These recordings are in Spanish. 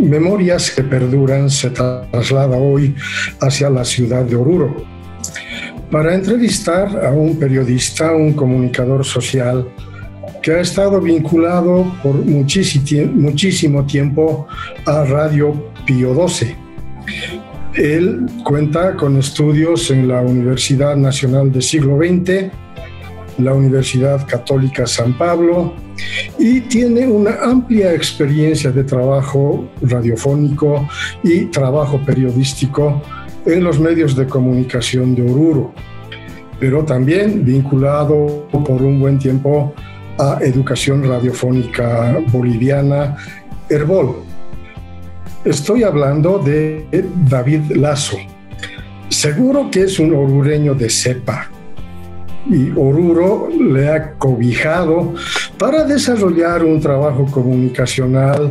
Memorias que Perduran se traslada hoy hacia la ciudad de Oruro para entrevistar a un periodista, un comunicador social que ha estado vinculado por muchísimo tiempo a Radio Pío XII. Él cuenta con estudios en la Universidad Nacional del Siglo XX, la Universidad Católica San Pablo, y tiene una amplia experiencia de trabajo radiofónico y trabajo periodístico en los medios de comunicación de Oruro, pero también vinculado por un buen tiempo a Educación Radiofónica Boliviana, Herbol. Estoy hablando de David Lazo. Seguro que es un orureño de cepa, y Oruro le ha cobijado para desarrollar un trabajo comunicacional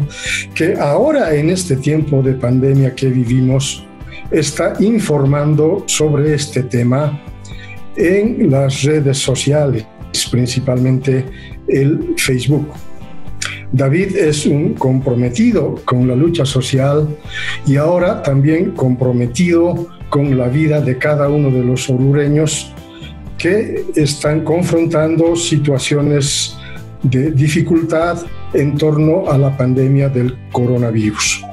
que ahora, en este tiempo de pandemia que vivimos, está informando sobre este tema en las redes sociales, principalmente el Facebook. David es un comprometido con la lucha social y ahora también comprometido con la vida de cada uno de los orureños que están confrontando situaciones de dificultad en torno a la pandemia del coronavirus.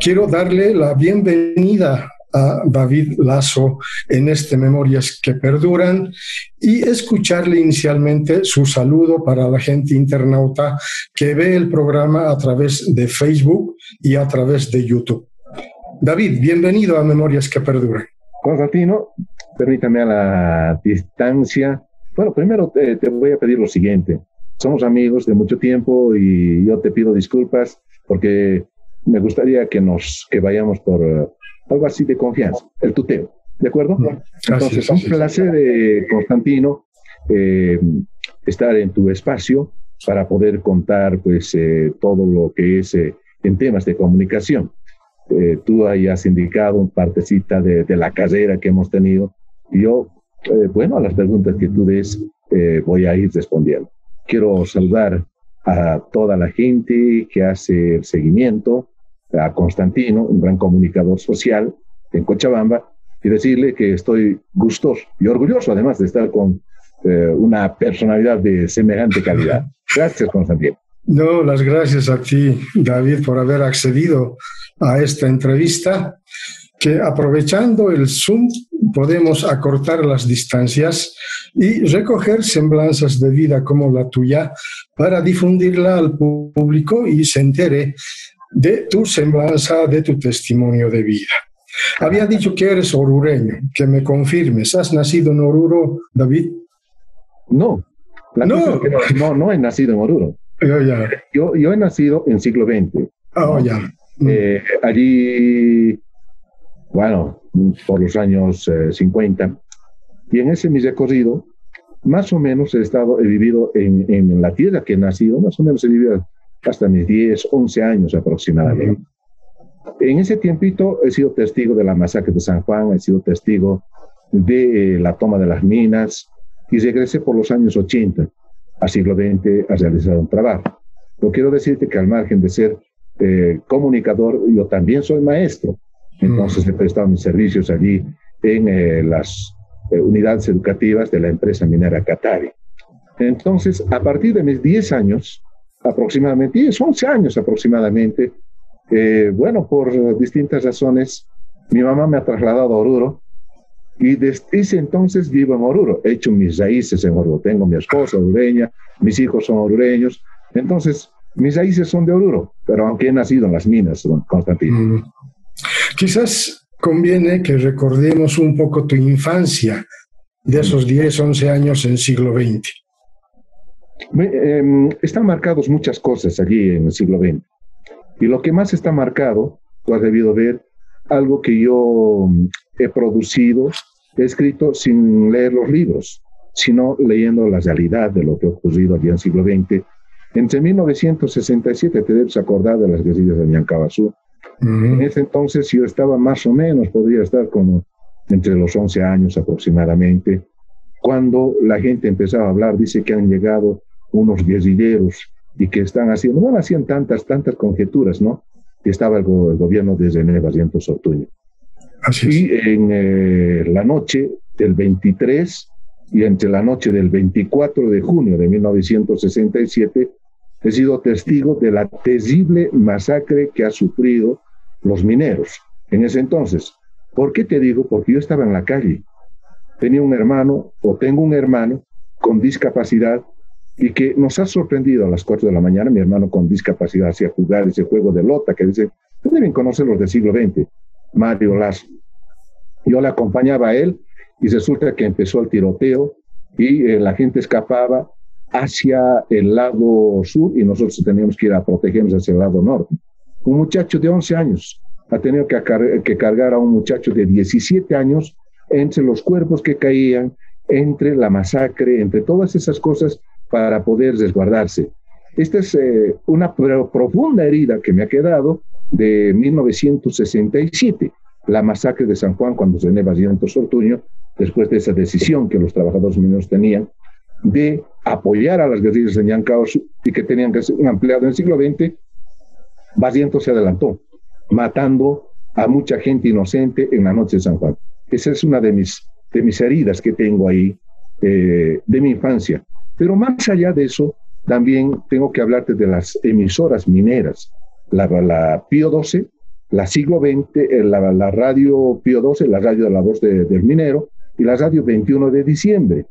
Quiero darle la bienvenida a David Lazo en este Memorias que Perduran y escucharle inicialmente su saludo para la gente internauta que ve el programa a través de Facebook y a través de YouTube. David, bienvenido a Memorias que Perduran. Constantino, permítame a la distancia. Bueno, primero te voy a pedir lo siguiente. Somos amigos de mucho tiempo y yo te pido disculpas porque me gustaría que vayamos por algo así de confianza, el tuteo, ¿de acuerdo? Entonces, un placer, Constantino, estar en tu espacio para poder contar pues todo lo que es en temas de comunicación. Tú ahí has indicado una partecita de la carrera que hemos tenido y yo, a las preguntas que tú des voy a ir respondiendo. Quiero saludar a toda la gente que hace el seguimiento, a Constantino, un gran comunicador social en Cochabamba, y decirle que estoy gustoso y orgulloso además de estar con una personalidad de semejante calidad. Gracias, Constantino. No, las gracias a ti, David, por haber accedido a esta entrevista, que aprovechando el Zoom podemos acortar las distancias y recoger semblanzas de vida como la tuya para difundirla al público y se entere de tu semblanza, de tu testimonio de vida. Había dicho que eres orureño, que me confirmes. ¿Has nacido en Oruro, David? No, no he nacido en Oruro. Yo he nacido en siglo XX. Allí, por los años 50, y en ese mi recorrido, más o menos he vivido en la tierra que he nacido, más o menos he vivido hasta mis 10, 11 años aproximadamente. En ese tiempito he sido testigo de la masacre de San Juan, he sido testigo de la toma de las minas y regresé por los años 80 al siglo XX a realizar un trabajo. Pero quiero decirte que al margen de ser comunicador, yo también soy maestro. Entonces he prestado mis servicios allí en las unidades educativas de la empresa minera Catari. Entonces, a partir de mis 10 años, aproximadamente, 10, 11 años aproximadamente, por distintas razones, mi mamá me ha trasladado a Oruro y desde ese entonces vivo en Oruro. He hecho mis raíces en Oruro. Tengo mi esposa orureña, mis hijos son orureños. Entonces, mis raíces son de Oruro, pero aunque he nacido en las minas, Constantino. Quizás conviene que recordemos un poco tu infancia de esos 10, 11 años en siglo XX. Están marcados muchas cosas allí en el siglo XX. Y lo que más está marcado, tú has debido ver, algo que yo he producido, he escrito sin leer los libros, sino leyendo la realidad de lo que ha ocurrido allí en el siglo XX. Entre 1967, te debes acordar de las guerrillas de Ñancabazú. En ese entonces yo estaba más o menos, podría estar como entre los 11 años aproximadamente, cuando la gente empezaba a hablar, dice que han llegado unos guerrilleros y que están haciendo, hacían tantas conjeturas, ¿no? y estaba el gobierno de René Barrientos Ortuño. Así es. Y en la noche del 23 y entre la noche del 24 de junio de 1967, he sido testigo de la terrible masacre que ha sufrido los mineros en ese entonces. ¿Por qué te digo? Porque yo estaba en la calle. Tenía un hermano, o tengo un hermano, con discapacidad, y que nos ha sorprendido a las 4 de la mañana. Mi hermano con discapacidad hacía jugar ese juego de lota que dicen, deben conocer los del siglo XX, Mario Lazo. Yo le acompañaba a él y resulta que empezó el tiroteo y la gente escapaba hacia el lado sur y nosotros teníamos que ir a protegernos hacia el lado norte. Un muchacho de 11 años ha tenido que cargar a un muchacho de 17 años entre los cuerpos que caían, entre la masacre, entre todas esas cosas para poder resguardarse. Esta es una profunda herida que me ha quedado de 1967, la masacre de San Juan, cuando René Barrientos Ortuño, después de esa decisión que los trabajadores mineros tenían de apoyar a las guerrillas de Ñancaos y que tenían que ser ampliado en el siglo XX, Barrientos se adelantó, matando a mucha gente inocente en la noche de San Juan. Esa es una de mis heridas que tengo ahí, de mi infancia. Pero más allá de eso, también tengo que hablarte de las emisoras mineras, la Pío 12, la siglo XX, la radio Pío 12, la radio de la voz del minero, y la radio 21 de diciembre.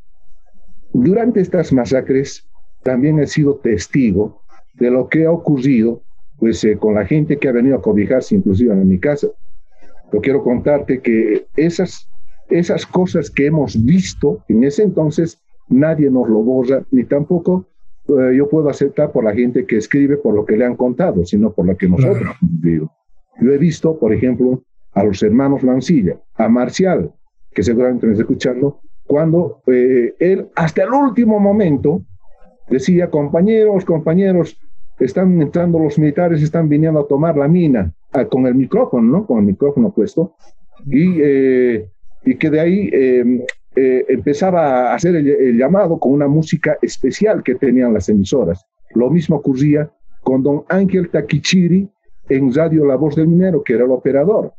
Durante estas masacres también he sido testigo de lo que ha ocurrido pues, con la gente que ha venido a cobijarse inclusive en mi casa. Yo quiero contarte que esas cosas que hemos visto en ese entonces, nadie nos lo borra, ni tampoco yo puedo aceptar por la gente que escribe por lo que le han contado, sino por lo que nosotros hemos vivido. Yo he visto, por ejemplo, a los hermanos Mancilla, a Marcial, que seguramente me está escuchando, cuando él hasta el último momento decía, compañeros, están entrando los militares, están viniendo a tomar la mina, con el micrófono, ¿no? Con el micrófono puesto, y que de ahí empezaba a hacer el llamado con una música especial que tenían las emisoras. Lo mismo ocurría con don Ángel Taquichiri en Radio La Voz del Minero, que era el operador,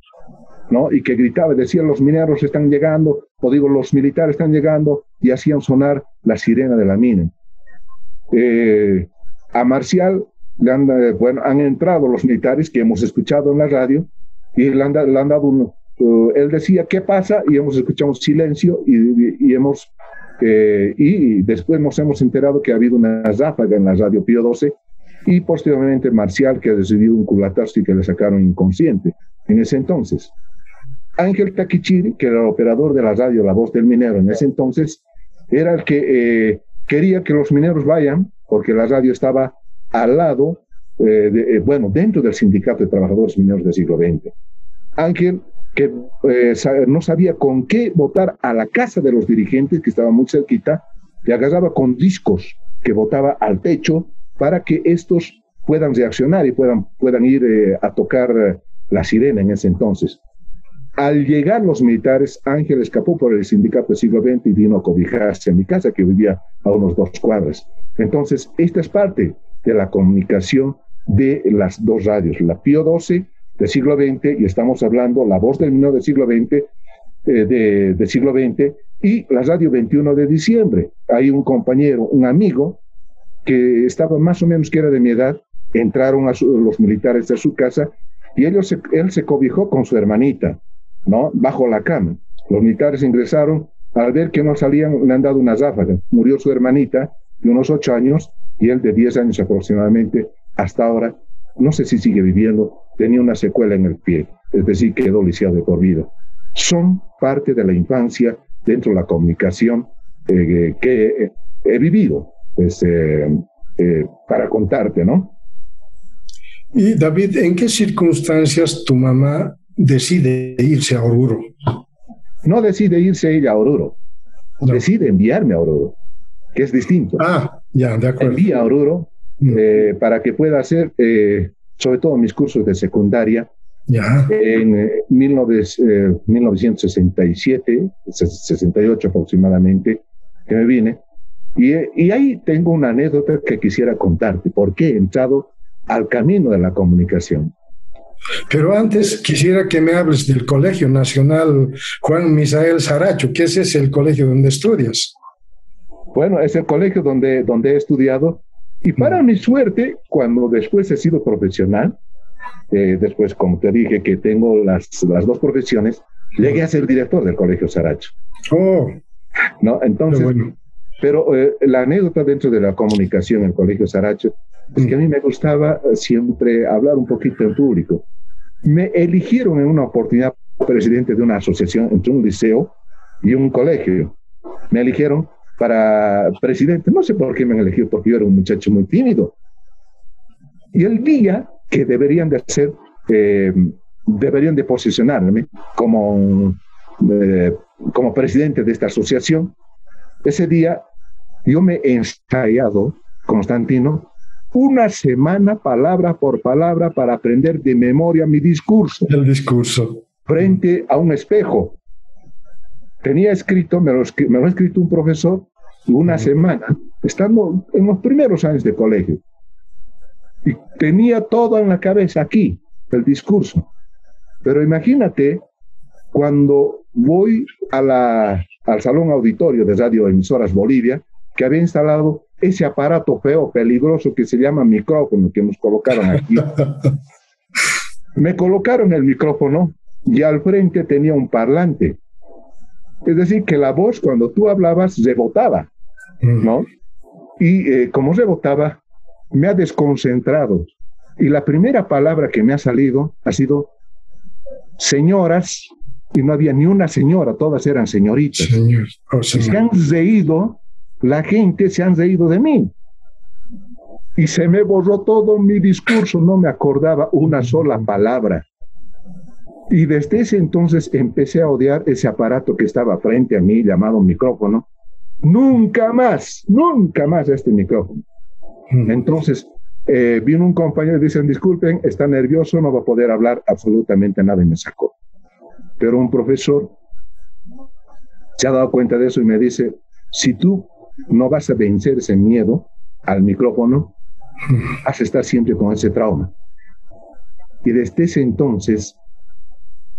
¿no? Y que gritaba, decía, los mineros están llegando, o digo, los militares están llegando, y hacían sonar la sirena de la mina. A Marcial han entrado los militares que hemos escuchado en la radio, y le han dado él decía, ¿qué pasa? Y hemos escuchado un silencio, y después nos hemos enterado que ha habido una ráfaga en la radio Pío 12, y posteriormente Marcial, que ha recibido un culatazo y que le sacaron inconsciente en ese entonces. Ángel Taquichiri, que era el operador de la radio La Voz del Minero en ese entonces, era el que quería que los mineros vayan, porque la radio estaba al lado, dentro del Sindicato de Trabajadores Mineros del siglo XX. Ángel, que no sabía con qué votar a la casa de los dirigentes, que estaba muy cerquita, le agarraba con discos que botaba al techo para que estos puedan reaccionar y puedan ir a tocar la sirena en ese entonces. Al llegar los militares, Ángel escapó por el sindicato del siglo XX y vino a cobijarse a mi casa, que vivía a unos 2 cuadras. Entonces, esta es parte de la comunicación de las dos radios, la Pío 12 del siglo XX, y estamos hablando La Voz del Minero del siglo XX, del siglo XX, y la radio 21 de diciembre. Hay un compañero, un amigo, que estaba más o menos que era de mi edad, entraron los militares a su casa, y él se cobijó con su hermanita, ¿no? Bajo la cama. Los militares ingresaron, al ver que no salían, le han dado una ráfaga. Murió su hermanita de unos 8 años, y él de 10 años aproximadamente, hasta ahora, no sé si sigue viviendo, tenía una secuela en el pie, es decir, quedó lisiado de por vida. Son parte de la infancia dentro de la comunicación que he vivido, pues, para contarte, ¿no? Y David, ¿en qué circunstancias tu mamá decide irse a Oruro? No decide irse ella a Oruro, No. Decide enviarme a Oruro, que es distinto. Ah, ya, de acuerdo. Envía a Oruro para que pueda hacer, sobre todo mis cursos de secundaria, Ya. en 1967, 68 aproximadamente, que me vine. Y ahí tengo una anécdota que quisiera contarte, por qué he entrado al camino de la comunicación. Pero antes quisiera que me hables del Colegio Nacional Juan Misael Saracho, que ese es el colegio donde estudias. Bueno, es el colegio donde he estudiado y para mi suerte, cuando después he sido profesional, después, como te dije, que tengo las dos profesiones, llegué a ser director del Colegio Saracho. Oh, ¿No? Entonces, bueno. Pero la anécdota dentro de la comunicación en el Colegio Saracho es que a mí me gustaba siempre hablar un poquito en público. Me eligieron en una oportunidad presidente de una asociación entre un liceo y un colegio. Me eligieron para presidente. No sé por qué me han elegido, porque yo era un muchacho muy tímido. Y el día que deberían de hacer, deberían de posicionarme como presidente de esta asociación, ese día yo me he ensayado, Constantino, una semana, palabra por palabra, para aprender de memoria mi discurso. El discurso. Frente a un espejo. Tenía escrito, me lo ha escrito un profesor, una semana, estando en los primeros años de colegio. Y tenía todo en la cabeza aquí, el discurso. Pero imagínate, cuando voy al salón auditorio de Radio Emisoras Bolivia, que había instalado ese aparato feo, peligroso, que se llama micrófono, que nos colocaron aquí. Me colocaron el micrófono y al frente tenía un parlante. Es decir, que la voz, cuando tú hablabas, rebotaba, ¿no? Y como rebotaba, me ha desconcentrado. Y la primera palabra que me ha salido ha sido señoras, y no había ni una señora, todas eran señoritas. Señor. Oh, señor. Se han reído, la gente se han reído de mí. Y se me borró todo mi discurso, no me acordaba una sola palabra. Y desde ese entonces empecé a odiar ese aparato que estaba frente a mí, llamado micrófono. Nunca más este micrófono. Entonces, vino un compañero y dicen, disculpen, está nervioso, no va a poder hablar absolutamente nada, y me sacó. Pero un profesor se ha dado cuenta de eso y me dice, si tú no vas a vencer ese miedo al micrófono, vas a estar siempre con ese trauma. Y desde ese entonces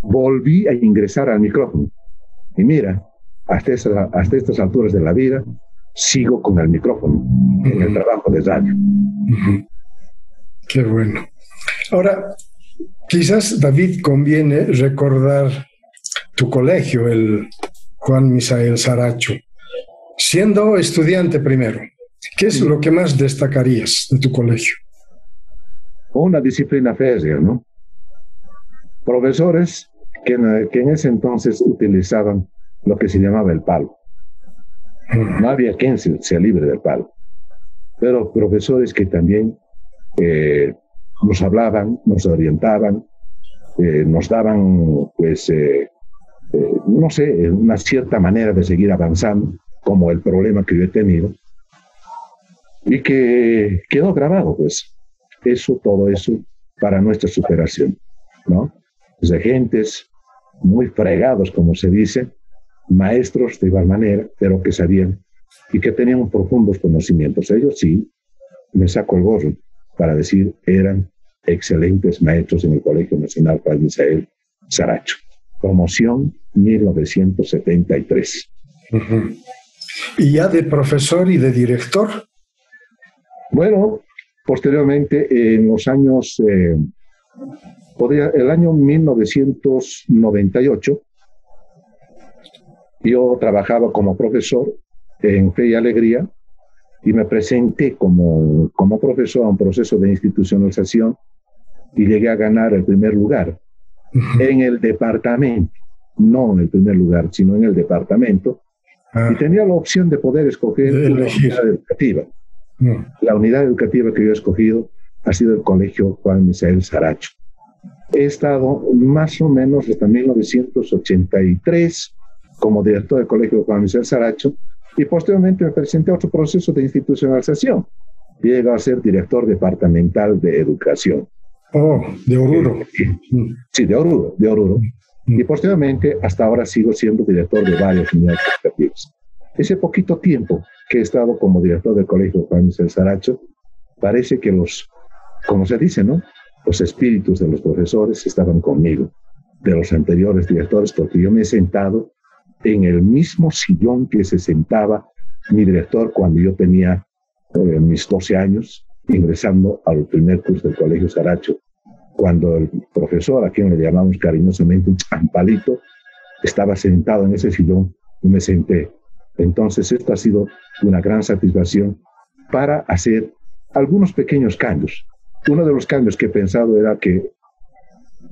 volví a ingresar al micrófono. Y mira, hasta estas alturas de la vida, sigo con el micrófono en el trabajo de radio. Qué bueno. Ahora, quizás, David, conviene recordar tu colegio, el Juan Misael Saracho. Siendo estudiante primero, ¿qué es lo que más destacarías de tu colegio? Una disciplina férrea, ¿no? Profesores que en ese entonces utilizaban lo que se llamaba el palo. No había quien sea libre del palo. Pero profesores que también nos hablaban, nos orientaban, nos daban, pues, no sé, una cierta manera de seguir avanzando, como el problema que yo he tenido, y que quedó grabado, pues, todo eso, para nuestra superación, ¿no? De gentes muy fregados, como se dice, maestros de igual manera, pero que sabían y que tenían profundos conocimientos. Ellos sí, me saco el gorro para decir, eran excelentes maestros en el Colegio Nacional Juan Misael Saracho. Promoción 1973. ¿Y ya de profesor y de director? Bueno, posteriormente, en los años, el año 1998, yo trabajaba como profesor en Fe y Alegría y me presenté como profesor a un proceso de institucionalización y llegué a ganar el primer lugar en el departamento, no en el primer lugar, sino en el departamento, y tenía la opción de poder escoger una unidad educativa. La unidad educativa que yo he escogido ha sido el Colegio Juan Misael Saracho. He estado más o menos hasta 1983 como director del Colegio Juan Misael Saracho y posteriormente me presenté a otro proceso de institucionalización. Llegué a ser director departamental de educación. Oh, de Oruro. Sí, de Oruro. Y posteriormente, hasta ahora sigo siendo director de varias unidades educativas. Ese poquito tiempo que he estado como director del Colegio Juan Misael Saracho, parece que como se dice, ¿no? los espíritus de los profesores estaban conmigo, de los anteriores directores, porque yo me he sentado en el mismo sillón que se sentaba mi director cuando yo tenía mis 12 años, ingresando al primer curso del Colegio Saracho, cuando el profesor, a quien le llamamos cariñosamente Champalito, estaba sentado en ese sillón y me senté. Entonces, esto ha sido una gran satisfacción para hacer algunos pequeños cambios. Uno de los cambios que he pensado era que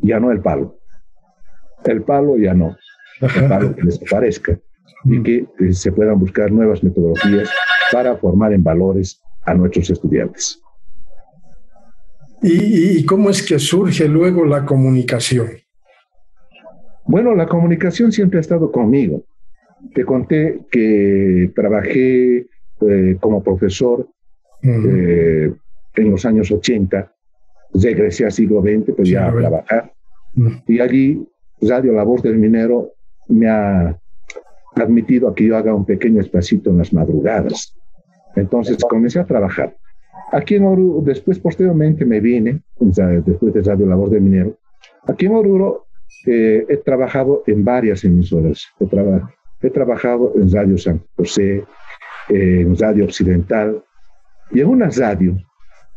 ya no el palo ya no, el palo que desaparezca y que se puedan buscar nuevas metodologías para formar en valores a nuestros estudiantes. ¿Y cómo es que surge luego la comunicación? Bueno, la comunicación siempre ha estado conmigo. Te conté que trabajé como profesor en los años 80, regresé al siglo XX, pues ya a trabajar. Y allí Radio La Voz del Minero me ha admitido a que yo haga un pequeño espacito en las madrugadas. Entonces comencé a trabajar. Aquí en Oruro, después posteriormente me vine, después de Radio La Voz del Minero. Aquí en Oruro he trabajado en varias emisoras. He trabajado en Radio San José, en Radio Occidental, y en una radio,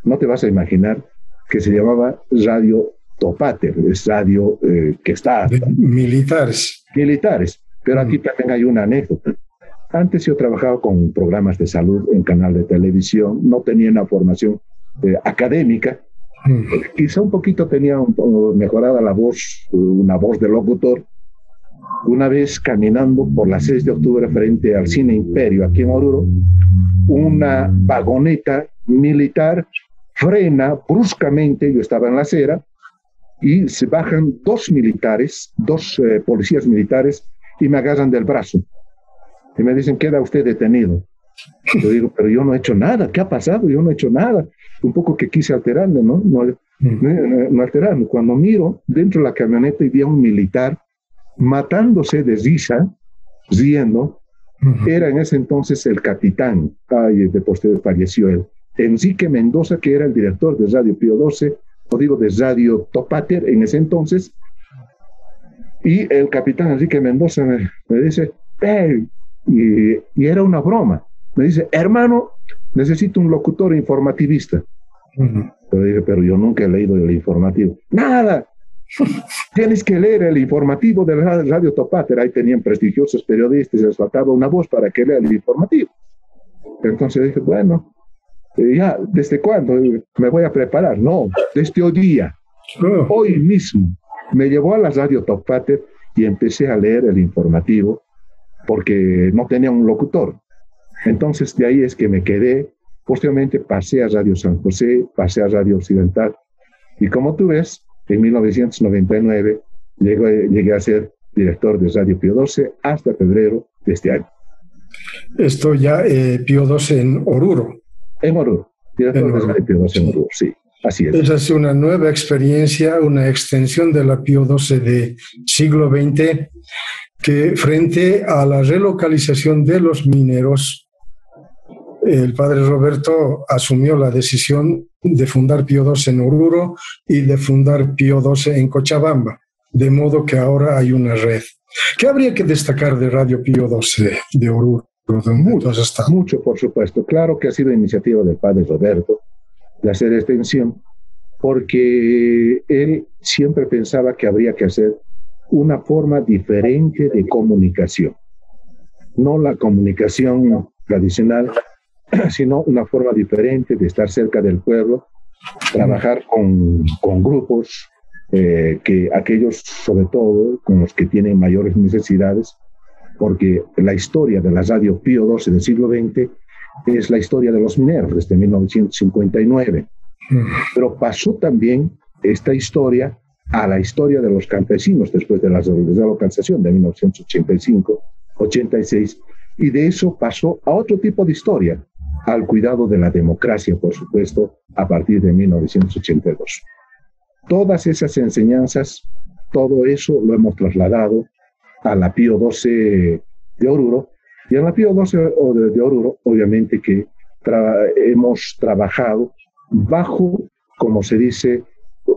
no te vas a imaginar, que se llamaba Radio Topater, es radio que está... Militares. Militares, pero aquí también hay una anécdota. Antes yo trabajaba con programas de salud en canal de televisión, no tenía una formación académica, quizá un poquito tenía mejorada la voz, una voz de locutor. Una vez caminando por la 6 de octubre frente al Cine Imperio, aquí en Oruro, una vagoneta militar frena bruscamente, yo estaba en la acera, y se bajan dos militares, policías militares, y me agarran del brazo. Y me dicen, queda usted detenido. Yo digo, pero yo no he hecho nada, ¿qué ha pasado? Yo no he hecho nada. Un poco que quise alterarme, ¿no? No alterarme. Cuando miro dentro de la camioneta y vi a un militar matándose de risa, riendo, era en ese entonces el capitán, de posterior falleció él, Enrique Mendoza, que era el director de Radio Pío XII, o digo de Radio Topater en ese entonces, y el capitán Enrique Mendoza me dice, hey, y era una broma, me dice, hermano, necesito un locutor informativista. Pero dije, pero yo nunca he leído el informativo. Nada, tienes que leer el informativo de la Radio Topater. Ahí tenían prestigiosos periodistas, les faltaba una voz para que lea el informativo. Entonces dije, bueno, ya, ¿desde cuándo me voy a preparar? No, desde hoy día, hoy mismo. Me llevó a la Radio Topater y empecé a leer el informativo porque no tenía un locutor. Entonces de ahí es que me quedé. Posteriormente pasé a Radio San José, pasé a Radio Occidental, y como tú ves, en 1999 llegué a ser director de Radio Pío XII hasta febrero de este año. Esto ya Pío XII en Oruro. En Oruro, director de Radio Pío XII en Oruro, sí, así es. Esa es una nueva experiencia, una extensión de la Pío XII de siglo XX, que frente a la relocalización de los mineros, el padre Roberto asumió la decisión de fundar Pío XII en Oruro y de fundar Pío XII en Cochabamba, de modo que ahora hay una red. ¿Qué habría que destacar de Radio Pío XII de Oruro? Mucho, por supuesto. Claro que ha sido iniciativa del padre Roberto de hacer esta extensión, porque él siempre pensaba que habría que hacer una forma diferente de comunicación. No la comunicación tradicional, sino una forma diferente de estar cerca del pueblo, trabajar con grupos, que aquellos sobre todo con los que tienen mayores necesidades, porque la historia de la Radio Pío XII del siglo XX es la historia de los mineros desde 1959, pero pasó también esta historia a la historia de los campesinos después de la relocalización de 1985-86, y de eso pasó a otro tipo de historia, al cuidado de la democracia, por supuesto, a partir de 1982. Todas esas enseñanzas, todo eso lo hemos trasladado a la Pío XII de Oruro, y en la Pío XII de Oruro, obviamente que hemos trabajado bajo, como se dice,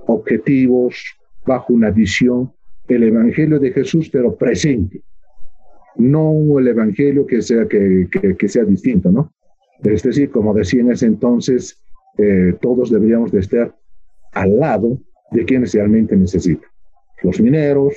objetivos, bajo una visión, el Evangelio de Jesús, pero presente. No el Evangelio que sea distinto, ¿no? Es decir, como decía en ese entonces, todos deberíamos de estar al lado de quienes realmente necesitan. Los mineros,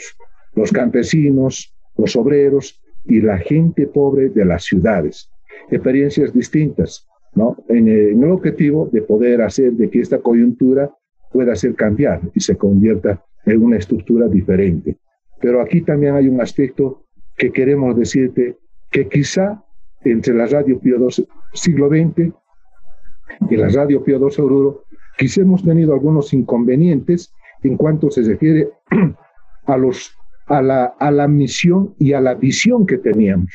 los campesinos, los obreros y la gente pobre de las ciudades. Experiencias distintas, ¿no? En el objetivo de poder hacer de que esta coyuntura pueda ser cambiar y se convierta en una estructura diferente. Pero aquí también hay un aspecto que queremos decirte, que quizá entre la Radio Pío XII siglo XX y la Radio Pío XII Oruro, quizá hemos tenido algunos inconvenientes en cuanto se refiere a la misión y a la visión que teníamos.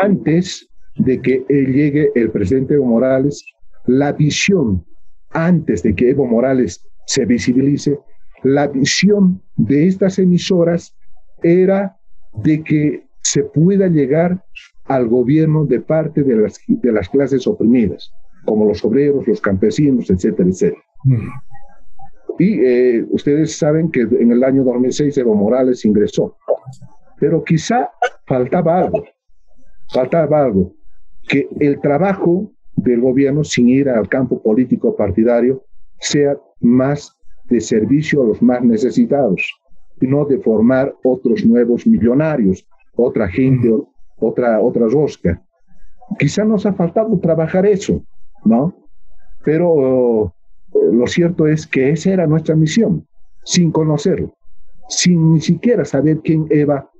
Antes de que llegue el presidente Evo Morales, la visión, antes de que Evo Morales se visibilice, la visión de estas emisoras era de que se pueda llegar al gobierno de parte de las clases oprimidas, como los obreros, los campesinos, etcétera, etcétera. Y ustedes saben que en el año 2006 Evo Morales ingresó, pero quizá faltaba algo, que el trabajo del gobierno, sin ir al campo político partidario, sea más de servicio a los más necesitados, y no de formar otros nuevos millonarios, otra gente, otra rosca. Quizá nos ha faltado trabajar eso, ¿no? Pero lo cierto es que esa era nuestra misión, sin conocerlo, sin ni siquiera saber quién era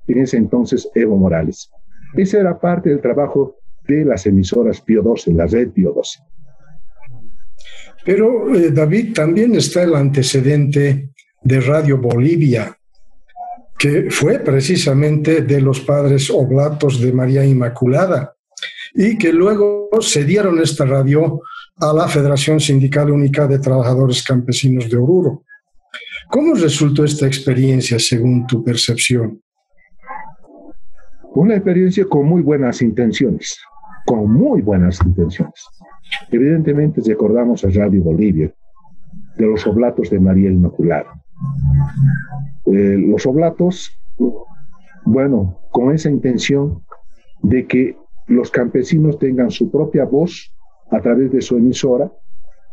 en ese entonces Evo Morales. Esa era parte del trabajo de las emisoras Pío XII, la red Pío XII. Pero, David, también está el antecedente de Radio Bolivia, que fue precisamente de los padres oblatos de María Inmaculada, y que luego cedieron esta radio a la Federación Sindical Única de Trabajadores Campesinos de Oruro. ¿Cómo resultó esta experiencia según tu percepción? Una experiencia con muy buenas intenciones, Evidentemente recordamos a Radio Bolivia, de los oblatos de María Inmaculada. Los oblatos, bueno, con esa intención de que los campesinos tengan su propia voz a través de su emisora,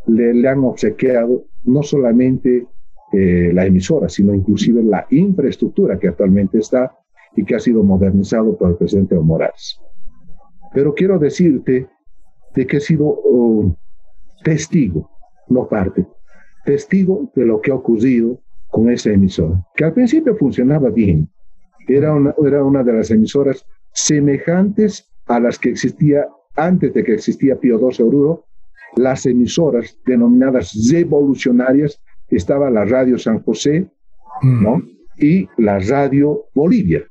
le han obsequiado no solamente la emisora, sino inclusive la infraestructura que actualmente está y que ha sido modernizado por el presidente Evo Morales. Pero quiero decirte de que he sido testigo, no parte, testigo de lo que ha ocurrido con esa emisora, que al principio funcionaba bien. Era una de las emisoras semejantes a las que existía antes de que existía Pío XII Oruro. Las emisoras denominadas revolucionarias, estaba la Radio San José, ¿no? Y la Radio Bolivia.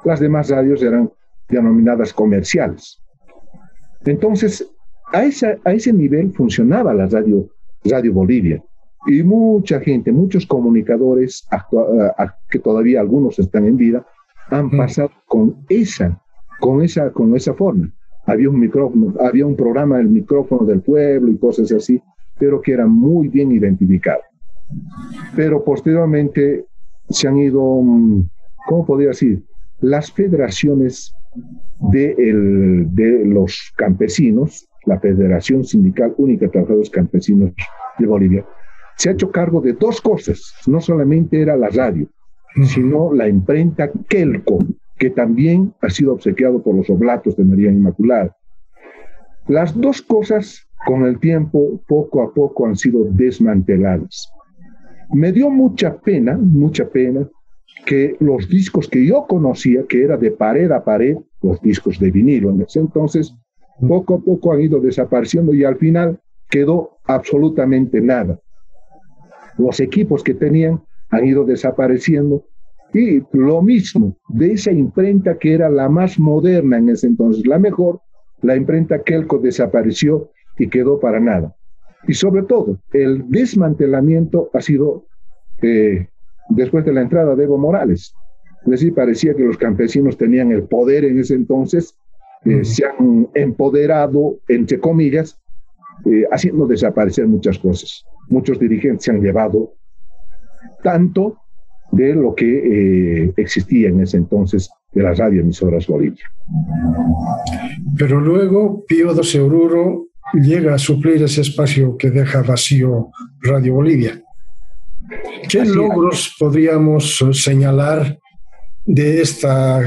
Las demás radios eran denominadas comerciales. Entonces, a ese nivel funcionaba la Radio Bolivia. Y mucha gente, muchos comunicadores, que todavía algunos están en vida, han pasado con esa forma. Había un micrófono, había un programa, el micrófono del pueblo y cosas así, pero que era muy bien identificado. Pero posteriormente se han ido, ¿cómo podría decir? Las federaciones de los campesinos, la Federación Sindical Única de Trabajadores Campesinos de Bolivia, se ha hecho cargo de dos cosas. No solamente era la radio, sino la imprenta Quelco, que también ha sido obsequiado por los oblatos de María Inmaculada. Las dos cosas, con el tiempo, poco a poco han sido desmanteladas. Me dio mucha pena que los discos que yo conocía, que era de pared a pared, los discos de vinilo en ese entonces, poco a poco han ido desapareciendo y al final quedó absolutamente nada. Los equipos que tenían han ido desapareciendo y lo mismo de esa imprenta que era la más moderna en ese entonces, la mejor, la imprenta Quelco desapareció y quedó para nada. Y sobre todo, el desmantelamiento ha sido después de la entrada de Evo Morales. Es decir, parecía que los campesinos tenían el poder en ese entonces, se han empoderado, entre comillas, haciendo desaparecer muchas cosas. Muchos dirigentes se han llevado tanto de lo que existía en ese entonces de las radioemisoras Bolivia. Pero luego Pío XII Oruro llega a suplir ese espacio que deja vacío Radio Bolivia. ¿Qué logros podríamos señalar de esta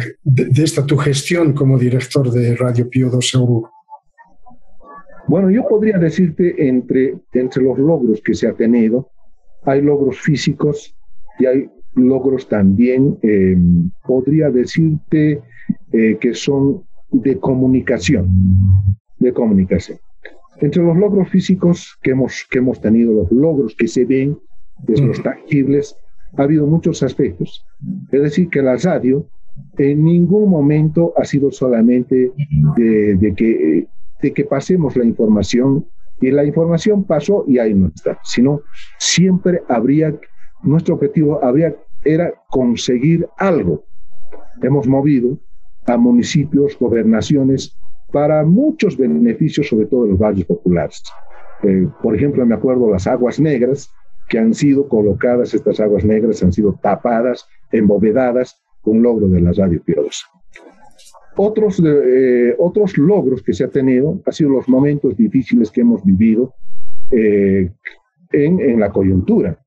tu gestión como director de Radio Pío XII Oruro? Bueno, yo podría decirte entre los logros que se ha tenido, hay logros físicos y hay logros también, podría decirte que son de comunicación. Entre los logros físicos que hemos tenido, los logros que se ven, los tangibles, ha habido muchos aspectos. Es decir, que la radio en ningún momento ha sido solamente de que pasemos la información y la información pasó y ahí no está, sino siempre nuestro objetivo era conseguir algo. Hemos movido a municipios, gobernaciones, para muchos beneficios, sobre todo en los barrios populares. Por ejemplo, me acuerdo las aguas negras, que han sido colocadas, estas aguas negras han sido tapadas, embovedadas, un logro de la radio Pío XII. Otros logros que se ha tenido han sido los momentos difíciles que hemos vivido en la coyuntura.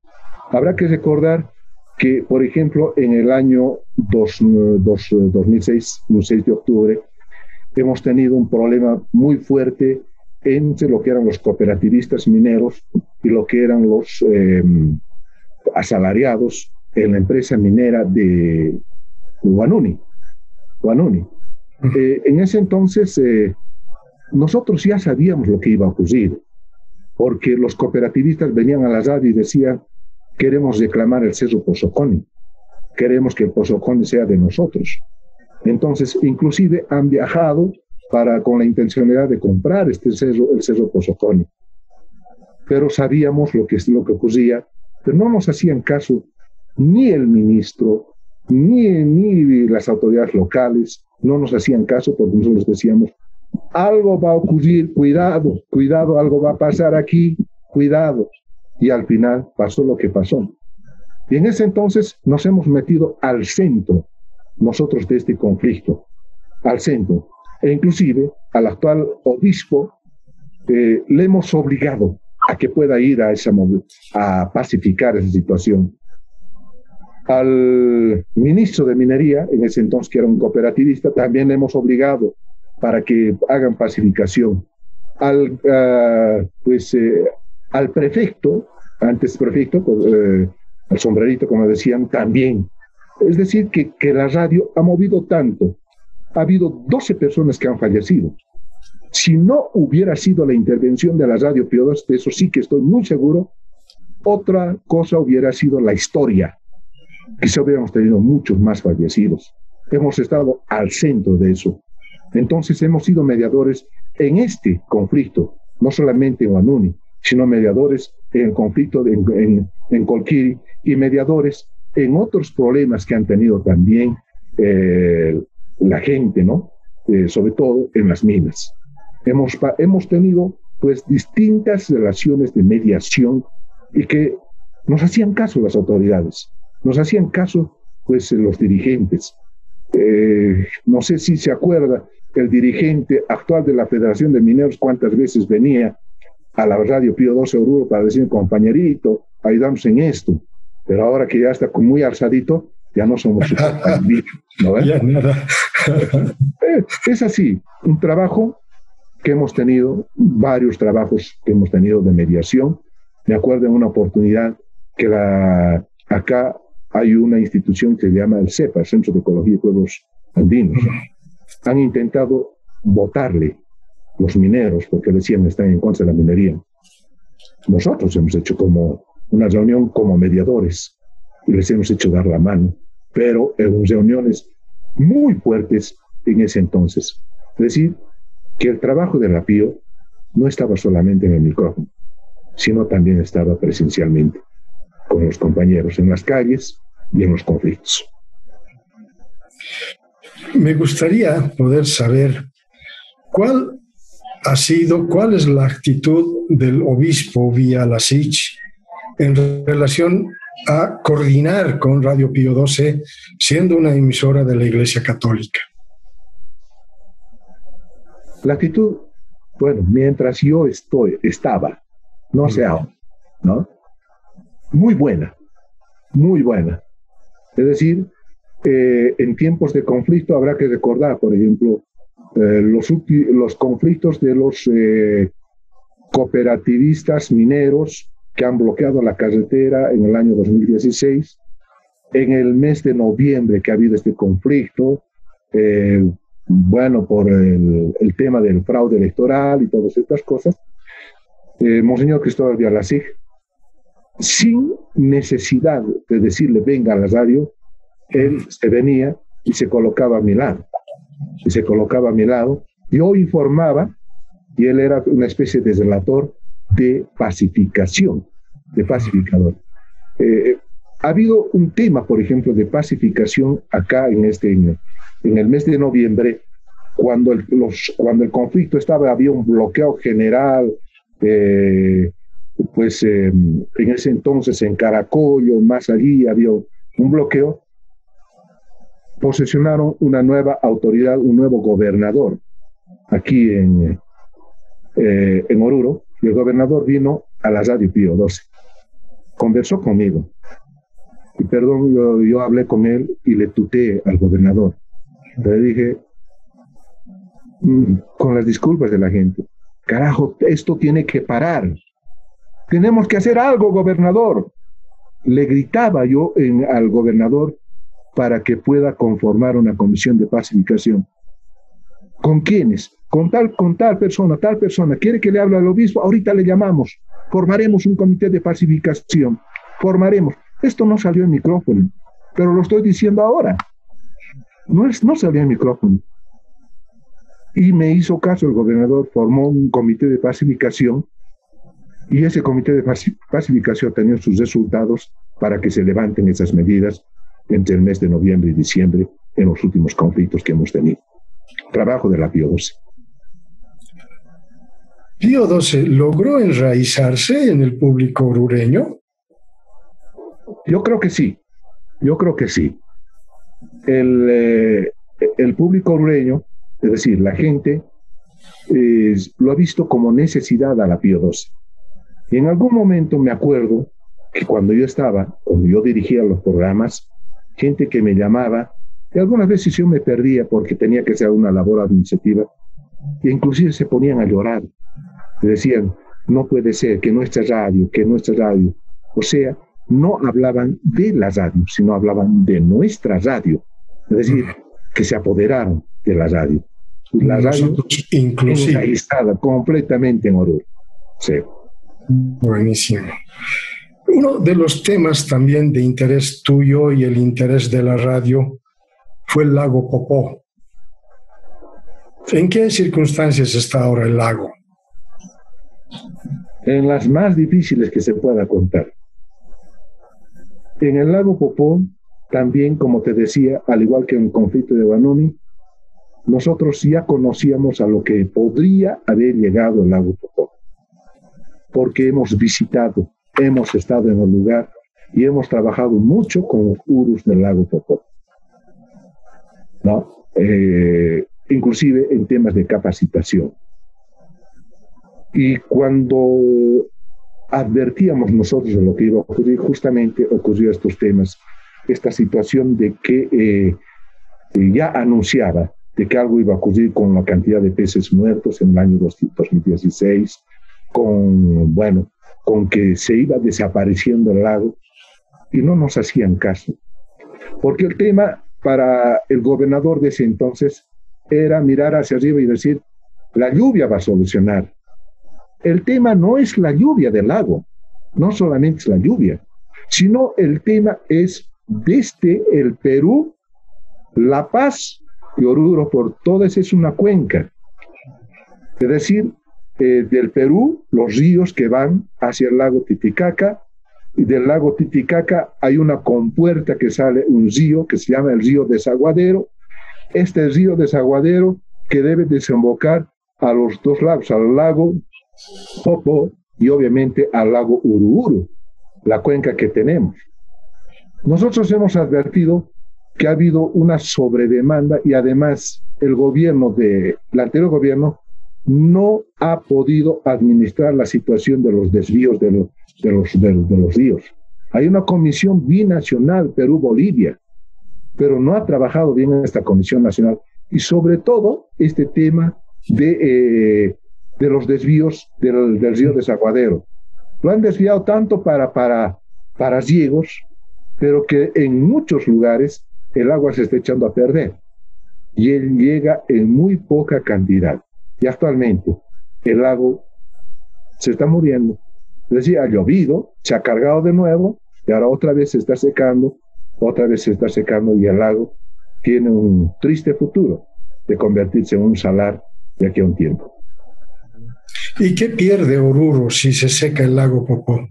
Habrá que recordar que, por ejemplo, en el año 2006, el 6 de octubre, hemos tenido un problema muy fuerte entre lo que eran los cooperativistas mineros y lo que eran los asalariados en la empresa minera de Huanuni. En ese entonces, nosotros ya sabíamos lo que iba a ocurrir, porque los cooperativistas venían a la radio y decían: queremos reclamar el Cerro Pozoconi, queremos que el Pozoconi sea de nosotros. Entonces, inclusive han viajado con la intencionalidad de comprar el Cerro Pozoconi. Pero sabíamos lo que ocurría, pero no nos hacían caso ni el ministro, ni las autoridades locales, no nos hacían caso, porque nosotros decíamos: algo va a ocurrir, cuidado, algo va a pasar aquí, cuidado. Y al final pasó lo que pasó. Y en ese entonces nos hemos metido al centro, nosotros, de este conflicto, al centro. E inclusive al actual obispo le hemos obligado a que pueda ir a pacificar esa situación. Al ministro de Minería, en ese entonces que era un cooperativista, también le hemos obligado para que hagan pacificación. Al prefecto, antes prefecto, al sombrerito, como decían, también. Es decir, que la radio ha movido tanto. Ha habido 12 personas que han fallecido. Si no hubiera sido la intervención de la radio Pío XII, de eso sí que estoy muy seguro, otra cosa hubiera sido la historia. Quizá hubiéramos tenido muchos más fallecidos. Hemos estado al centro de eso. Entonces hemos sido mediadores en este conflicto, no solamente en Huanuni, sino mediadores en el conflicto en Colquiri y mediadores en otros problemas que han tenido también la gente, ¿no? Sobre todo en las minas. Hemos tenido pues distintas relaciones de mediación y que nos hacían caso las autoridades, nos hacían caso pues los dirigentes. No sé si se acuerda el dirigente actual de la Federación de Mineros cuántas veces venía a la radio Pío XII Oruro para decir: compañerito, ayudamos en esto. Pero ahora que ya está muy alzadito, ya no somos su compañerito, ¿no? Ya nada. Es así, un trabajo que hemos tenido, varios trabajos que hemos tenido de mediación. Me acuerdo en una oportunidad que acá hay una institución que se llama el CEPA, el Centro de Ecología y Pueblos Andinos. Han intentado votarle los mineros porque decían que están en contra de la minería. Nosotros hemos hecho como una reunión como mediadores y les hemos hecho dar la mano, pero en reuniones muy fuertes en ese entonces. Es decir, que el trabajo de la Pío no estaba solamente en el micrófono, sino también estaba presencialmente con los compañeros en las calles y en los conflictos. Me gustaría poder saber cuál ha sido cuál es la actitud del obispo Villalasich en relación a coordinar con Radio Pío XII, siendo una emisora de la Iglesia Católica. La actitud, bueno, mientras yo estaba, no sé ahora, ¿no? Muy buena, muy buena. Es decir, en tiempos de conflicto habrá que recordar, por ejemplo, los conflictos de los cooperativistas mineros que han bloqueado la carretera en el año 2016, en el mes de noviembre que ha habido este conflicto, bueno, por el tema del fraude electoral y todas estas cosas, Monseñor Cristóbal Villalasich, sin necesidad de decirle venga a la radio, él se venía y se colocaba a mi lado. Yo informaba y él era una especie de relator de pacificación, de pacificador. Ha habido un tema, por ejemplo, de pacificación acá en el mes de noviembre, cuando el conflicto había un bloqueo general, pues en ese entonces en Caracollo, más allí había un bloqueo. Posesionaron una nueva autoridad, un nuevo gobernador aquí en Oruro, y el gobernador vino a la Radio Pío XII, conversó conmigo, y perdón, yo hablé con él y le tuteé al gobernador, le dije, con las disculpas de la gente, carajo, esto tiene que parar, tenemos que hacer algo, gobernador. Le gritaba yo al gobernador para que pueda conformar una comisión de pacificación. ¿Con quiénes? Con tal persona, ¿quiere que le hable al obispo? Ahorita le llamamos, formaremos un comité de pacificación, Esto no salió en micrófono, pero lo estoy diciendo ahora. No salió en micrófono. Y me hizo caso el gobernador, formó un comité de pacificación, y ese comité de pacificación tenía sus resultados para que se levanten esas medidas entre el mes de noviembre y diciembre en los últimos conflictos que hemos tenido. Trabajo de la Pío XII. ¿Pío XII logró enraizarse en el público orureño? Yo creo que sí. El público orureño, es decir, la gente, lo ha visto como necesidad a la Pío XII. Y en algún momento me acuerdo que cuando yo dirigía los programas, gente que me llamaba, y algunas veces yo me perdía porque tenía que hacer una labor administrativa, e inclusive se ponían a llorar. Me decían, no puede ser que nuestra radio, o sea, no hablaban de la radio, sino hablaban de nuestra radio, es decir, que se apoderaron de la radio. La radio enraizada completamente en Oruro. Sí. Buenísimo. Uno de los temas también de interés tuyo y el interés de la radio fue el lago Popó. ¿En qué circunstancias está ahora el lago? En las más difíciles que se pueda contar. En el lago Popó, también, como te decía, al igual que en el conflicto de Banoni, nosotros ya conocíamos a lo que podría haber llegado el lago Popó, porque hemos visitado, hemos estado en el lugar y hemos trabajado mucho con los urus del lago Popó, ¿no? Inclusive en temas de capacitación. Y cuando advertíamos nosotros de lo que iba a ocurrir, justamente ocurrió estos temas, esta situación de que ya anunciaba de que algo iba a ocurrir con la cantidad de peces muertos en el año 2016, con que se iba desapareciendo el lago, y no nos hacían caso. Porque el tema para el gobernador de ese entonces era mirar hacia arriba y decir, la lluvia va a solucionar. El tema no es la lluvia del lago, no solamente es la lluvia, sino el tema es desde el Perú, La Paz y Oruro, por todas es una cuenca. Es decir, del Perú, los ríos que van hacia el lago Titicaca, y del lago Titicaca hay una compuerta que sale un río que se llama el río Desaguadero. Este río Desaguadero que debe desembocar a los dos lagos, al lago Popo y obviamente al lago Uruburu, la cuenca que tenemos. Nosotros hemos advertido que ha habido una sobredemanda y además el anterior gobierno no ha podido administrar la situación de los desvíos de los ríos. Hay una comisión binacional Perú-Bolivia, pero no ha trabajado bien en esta comisión nacional. Y sobre todo este tema de los desvíos del río Desaguadero. Lo han desviado tanto para riegos, pero que en muchos lugares el agua se está echando a perder. Y él llega en muy poca cantidad. Y actualmente el lago se está muriendo. Es decir, ha llovido, se ha cargado de nuevo, y ahora otra vez se está secando, y el lago tiene un triste futuro de convertirse en un salar de aquí a un tiempo. ¿Y qué pierde Oruro si se seca el lago Popó?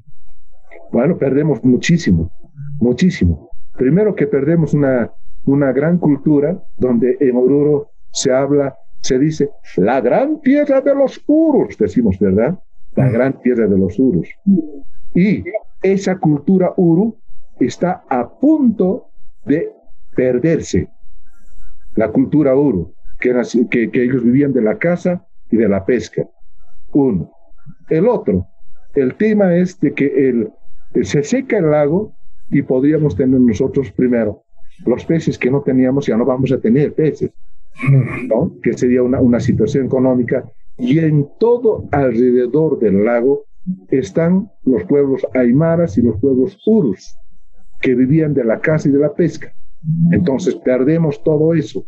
Bueno, perdemos muchísimo, muchísimo. Primero que perdemos una gran cultura donde en Oruro se dice la gran tierra de los Urus, decimos, ¿verdad? La gran tierra de los Urus. Y esa cultura Uru está a punto de perderse. La cultura Uru, que ellos vivían de la caza y de la pesca. Uno. El otro, el tema es de que se seca el lago y podríamos tener nosotros primero los peces que no teníamos, ya no vamos a tener peces, ¿no? Que sería una situación económica. Y en todo alrededor del lago están los pueblos aymaras y los pueblos urus, que vivían de la caza y de la pesca. Entonces perdemos todo eso,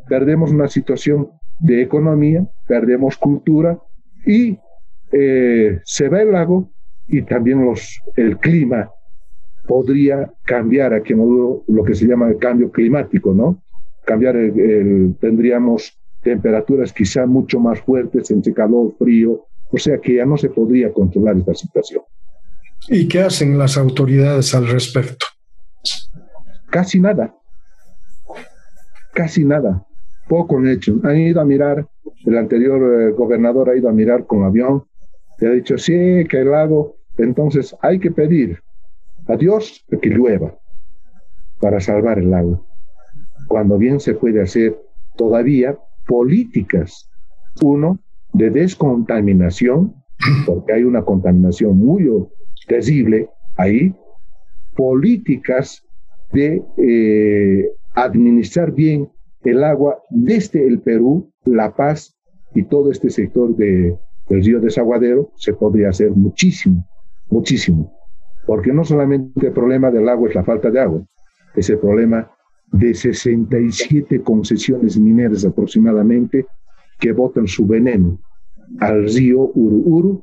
perdemos una situación de economía, perdemos cultura y se va el lago y también el clima podría cambiar aquí en Oruro, lo que se llama el cambio climático, ¿no? Tendríamos temperaturas quizá mucho más fuertes entre calor, frío, o sea que ya no se podría controlar esta situación. ¿Y qué hacen las autoridades al respecto? Casi nada, poco han hecho. Han ido a mirar, el anterior gobernador ha ido a mirar con avión y ha dicho, sí, que el lago, entonces hay que pedir a Dios que llueva para salvar el lago, cuando bien se puede hacer todavía políticas, uno, de descontaminación, porque hay una contaminación muy terrible ahí, políticas de administrar bien el agua desde el Perú, La Paz y todo este sector del río Desaguadero, se podría hacer muchísimo, muchísimo, porque no solamente el problema del agua es la falta de agua, es el problema de 67 concesiones mineras aproximadamente que botan su veneno al río Uruburu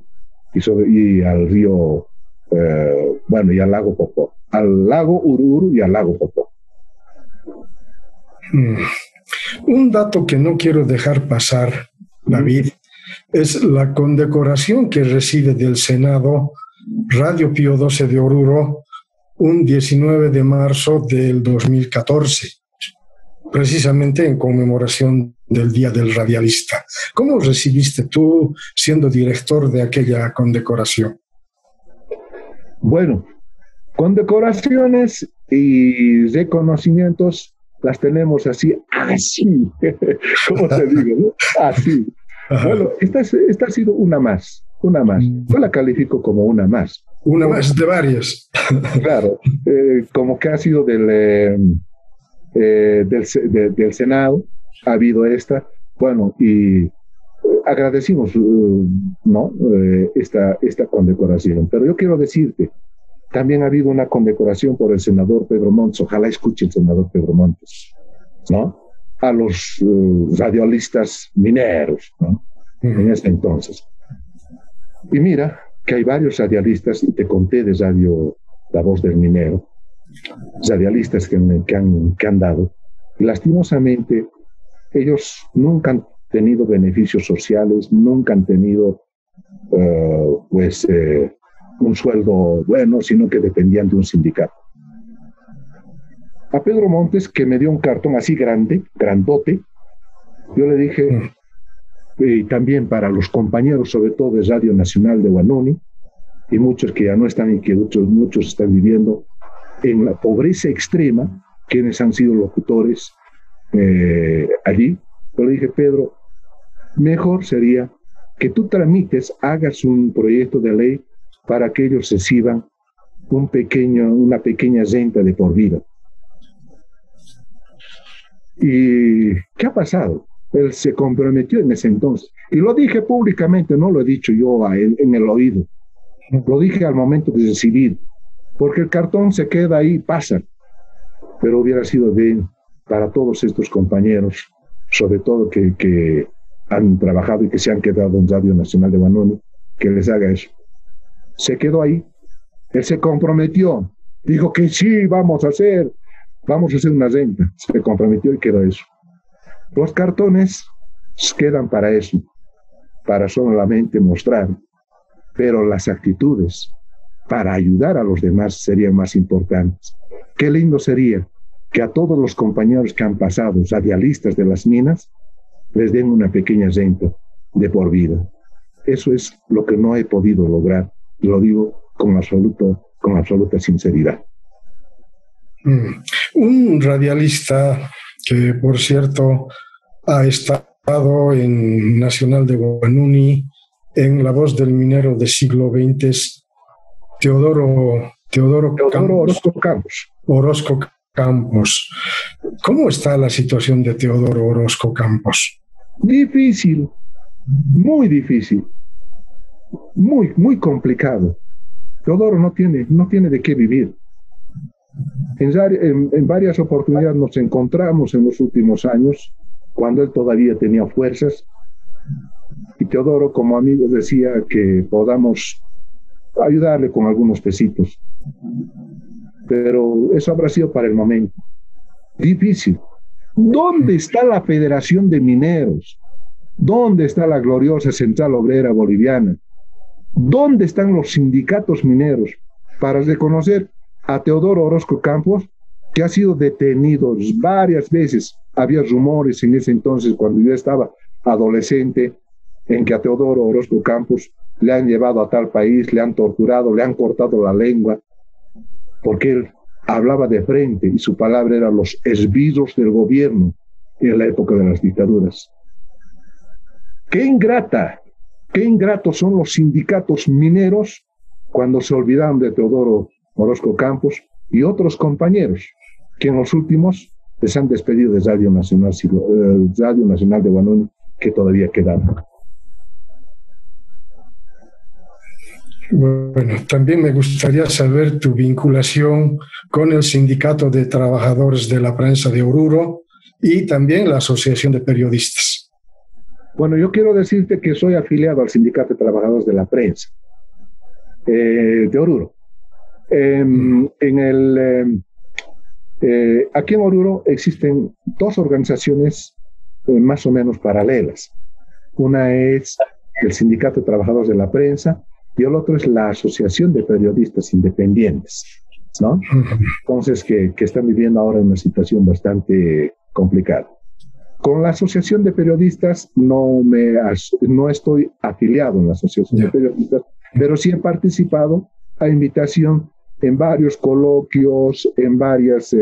y al río, y al lago Popó, al lago Uruburu y al lago Popó. Un dato que no quiero dejar pasar, David, es la condecoración que recibe del Senado Radio Pío XII de Oruro un 19 de marzo del 2014, precisamente en conmemoración del Día del Radialista. ¿Cómo recibiste tú siendo director de aquella condecoración? Bueno, condecoraciones y reconocimientos las tenemos así, ¿cómo te digo? ¿No? Así. Bueno, esta ha sido una más. Yo la califico como una más. Una más de varias. Claro, como que ha sido del Senado, ha habido esta, bueno, y agradecimos esta condecoración. Pero yo quiero decirte, también ha habido una condecoración por el senador Pedro Montes, ojalá escuche el senador Pedro Montes, ¿no? A los radialistas mineros, ¿no? En ese entonces. Y mira que hay varios radialistas, y te conté de Radio La Voz del Minero, radialistas que han dado. Y lastimosamente, ellos nunca han tenido beneficios sociales, nunca han tenido un sueldo bueno, sino que dependían de un sindicato. A Pedro Montes, que me dio un cartón así grande, grandote, yo le dije, y también para los compañeros, sobre todo de Radio Nacional de Huanuni, y muchos que ya no están y que muchos están viviendo en la pobreza extrema, quienes han sido locutores allí. Pero le dije, Pedro, mejor sería que tú tramites, hagas un proyecto de ley para que ellos reciban una pequeña renta de por vida. ¿Y qué ha pasado? Él se comprometió en ese entonces. Y lo dije públicamente, no lo he dicho yo a él en el oído. Lo dije al momento de recibir, porque el cartón se queda ahí, pasa. Pero hubiera sido bien para todos estos compañeros, sobre todo que han trabajado y que se han quedado en Radio Nacional de Huanuni, que les haga eso. Se quedó ahí. Él se comprometió. Dijo que sí, vamos a hacer una renta. Se comprometió y quedó eso. Los cartones quedan para eso, para solamente mostrar, pero las actitudes para ayudar a los demás serían más importantes. Qué lindo sería que a todos los compañeros que han pasado, radialistas de las minas, les den una pequeña renta de por vida. Eso es lo que no he podido lograr, y lo digo con absoluta sinceridad. Un radialista que, por cierto, ha estado en Nacional de Huanuni, en La Voz del Minero del siglo XX, es Teodoro Orozco Campos. ¿Cómo está la situación de Teodoro Orozco Campos? Difícil, muy difícil, muy complicado. Teodoro no tiene de qué vivir. En varias oportunidades nos encontramos en los últimos años, cuando él todavía tenía fuerzas, y Teodoro como amigo decía que podamos ayudarle con algunos pesitos. Pero eso habrá sido para el momento. Difícil. ¿Dónde está la Federación de Mineros? ¿Dónde está la gloriosa Central Obrera Boliviana? ¿Dónde están los sindicatos mineros para reconocer a Teodoro Orozco Campos, que ha sido detenido varias veces? Había rumores en ese entonces, cuando yo estaba adolescente, en que a Teodoro Orozco Campos le han llevado a tal país, le han torturado, le han cortado la lengua, porque él hablaba de frente y su palabra era los esbirros del gobierno en la época de las dictaduras. ¡Qué ingratos son los sindicatos mineros cuando se olvidaron de Teodoro Orozco Campos y otros compañeros que en los últimos les han despedido de Radio Nacional de Huanuni, que todavía quedaban? Bueno, también me gustaría saber tu vinculación con el Sindicato de Trabajadores de la Prensa de Oruro y también la Asociación de Periodistas. Bueno, yo quiero decirte que soy afiliado al Sindicato de Trabajadores de la Prensa de Oruro. Aquí en Oruro existen dos organizaciones más o menos paralelas. Una es el Sindicato de Trabajadores de la Prensa y el otro es la Asociación de Periodistas Independientes, ¿no? Entonces, que están viviendo ahora una situación bastante complicada. Con la Asociación de Periodistas no estoy afiliado en la Asociación de Periodistas, pero sí he participado a invitación en varios coloquios, en varias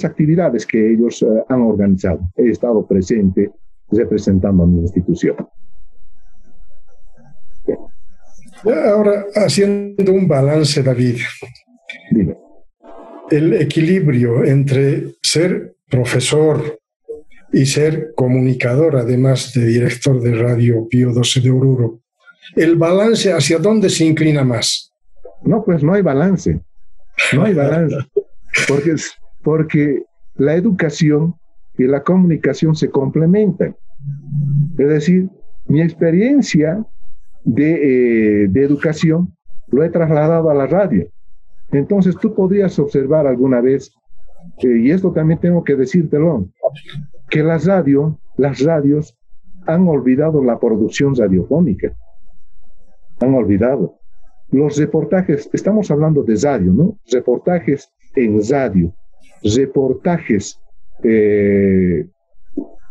actividades que ellos han organizado. He estado presente representando a mi institución. Ahora, haciendo un balance, David, Dime. El equilibrio entre ser profesor y ser comunicador, además de director de Radio Pío XII de Oruro, ¿el balance hacia dónde se inclina más? No, pues no hay balance. No hay balance. Porque la educación y la comunicación se complementan. Es decir, mi experiencia de educación lo he trasladado a la radio. Entonces tú podrías observar alguna vez, y esto también tengo que decírtelo, que las radios han olvidado la producción radiofónica. Han olvidado. Los reportajes, estamos hablando de radio, ¿no? Reportajes en radio, reportajes,